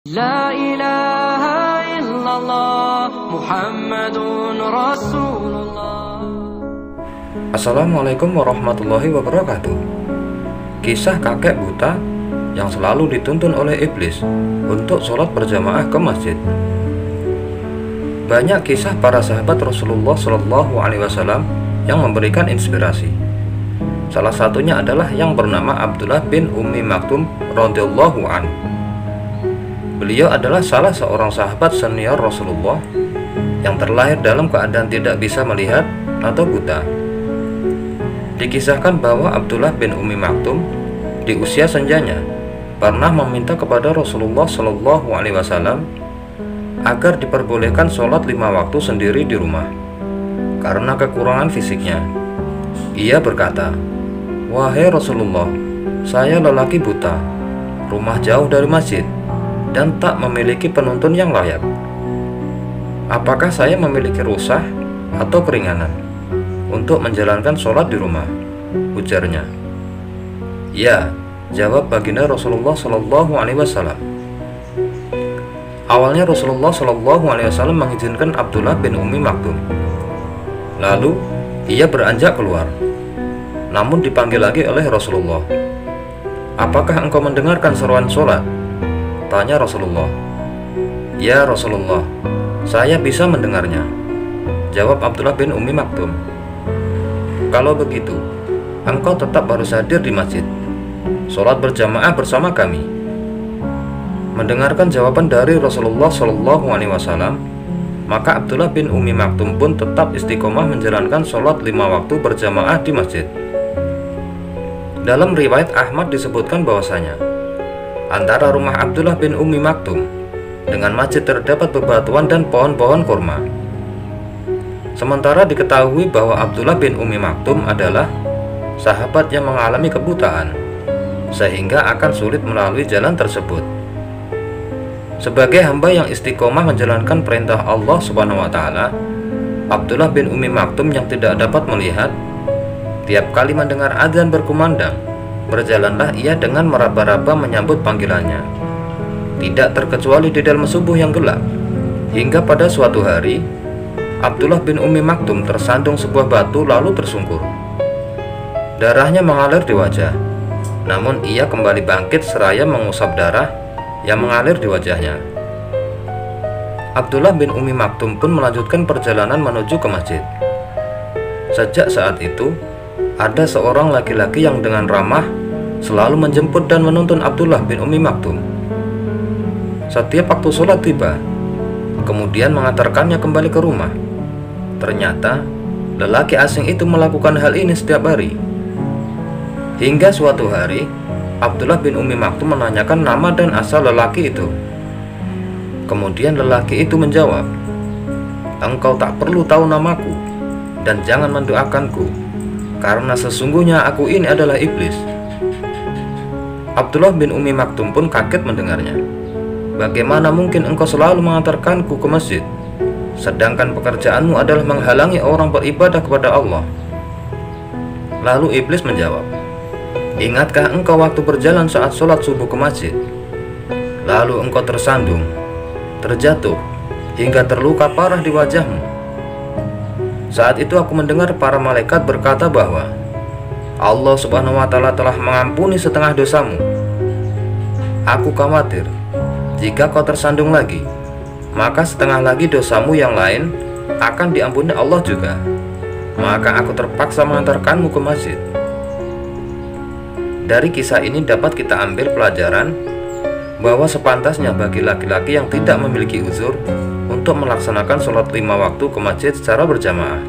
La ilaha illallah Muhammadun Rasulullah. Assalamualaikum warahmatullahi wabarakatuh. Kisah kakek buta yang selalu dituntun oleh iblis untuk sholat berjamaah ke masjid. Banyak kisah para sahabat Rasulullah Shallallahu Alaihi Wasallam yang memberikan inspirasi. Salah satunya adalah yang bernama Abdullah bin Ummi Maktum radhiyallahu anhu. Beliau adalah salah seorang sahabat senior Rasulullah yang terlahir dalam keadaan tidak bisa melihat atau buta. Dikisahkan bahwa Abdullah bin Ummi Maktum di usia senjanya pernah meminta kepada Rasulullah Shallallahu Alaihi Wasallam agar diperbolehkan sholat 5 waktu sendiri di rumah karena kekurangan fisiknya. Ia berkata, "Wahai Rasulullah, saya lelaki buta, rumah jauh dari masjid, dan tak memiliki penuntun yang layak. Apakah saya memiliki rusah atau keringanan untuk menjalankan sholat di rumah?" ujarnya. "Ya," jawab baginda Rasulullah Shallallahu Alaihi Wasallam. Awalnya Rasulullah Shallallahu Alaihi Wasallam mengizinkan Abdullah bin Ummi Maktum. Lalu ia beranjak keluar, namun dipanggil lagi oleh Rasulullah. "Apakah engkau mendengarkan seruan sholat?" tanya Rasulullah. "Ya Rasulullah, saya bisa mendengarnya," jawab Abdullah bin Ummi Maktum. "Kalau begitu, engkau tetap harus hadir di masjid, sholat berjamaah bersama kami." Mendengarkan jawaban dari Rasulullah Shallallahu Alaihi Wasallam, maka Abdullah bin Ummi Maktum pun tetap istiqomah menjalankan sholat 5 waktu berjamaah di masjid. Dalam riwayat Ahmad disebutkan bahwasanya antara rumah Abdullah bin Ummi Maktum dengan masjid terdapat bebatuan dan pohon-pohon kurma. Sementara diketahui bahwa Abdullah bin Ummi Maktum adalah sahabat yang mengalami kebutaan, sehingga akan sulit melalui jalan tersebut. Sebagai hamba yang istiqomah menjalankan perintah Allah Subhanahu wa Ta'ala, Abdullah bin Ummi Maktum yang tidak dapat melihat, tiap kali mendengar adzan berkumandang, berjalanlah ia dengan meraba-raba menyambut panggilannya, tidak terkecuali di dalam subuh yang gelap. Hingga pada suatu hari, Abdullah bin Ummi Maktum tersandung sebuah batu lalu tersungkur. Darahnya mengalir di wajah, namun ia kembali bangkit seraya mengusap darah yang mengalir di wajahnya. Abdullah bin Ummi Maktum pun melanjutkan perjalanan menuju ke masjid. Sejak saat itu, ada seorang laki-laki yang dengan ramah selalu menjemput dan menuntun Abdullah bin Ummi Maktum. Setiap waktu sholat tiba, kemudian mengantarkannya kembali ke rumah. Ternyata lelaki asing itu melakukan hal ini setiap hari. Hingga suatu hari, Abdullah bin Ummi Maktum menanyakan nama dan asal lelaki itu. Kemudian lelaki itu menjawab, "Engkau tak perlu tahu namaku dan jangan mendoakanku, karena sesungguhnya aku ini adalah iblis." Abdullah bin Ummi Maktum pun kaget mendengarnya. "Bagaimana mungkin engkau selalu mengantarkanku ke masjid, sedangkan pekerjaanmu adalah menghalangi orang beribadah kepada Allah?" Lalu iblis menjawab, "Ingatkah engkau waktu berjalan saat sholat subuh ke masjid, lalu engkau tersandung, terjatuh, hingga terluka parah di wajahmu? Saat itu aku mendengar para malaikat berkata bahwa Allah Subhanahu wa Ta'ala telah mengampuni setengah dosamu. Aku khawatir jika kau tersandung lagi, maka setengah lagi dosamu yang lain akan diampuni Allah juga. Maka aku terpaksa mengantarkanmu ke masjid." Dari kisah ini dapat kita ambil pelajaran bahwa sepantasnya bagi laki-laki yang tidak memiliki uzur untuk melaksanakan sholat 5 waktu ke masjid secara berjamaah.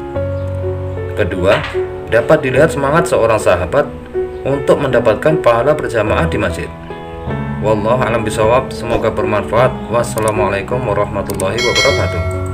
Kedua, dapat dilihat semangat seorang sahabat untuk mendapatkan pahala berjamaah di masjid. Wallahu a'lam bishawab. Semoga bermanfaat. Wassalamualaikum warahmatullahi wabarakatuh.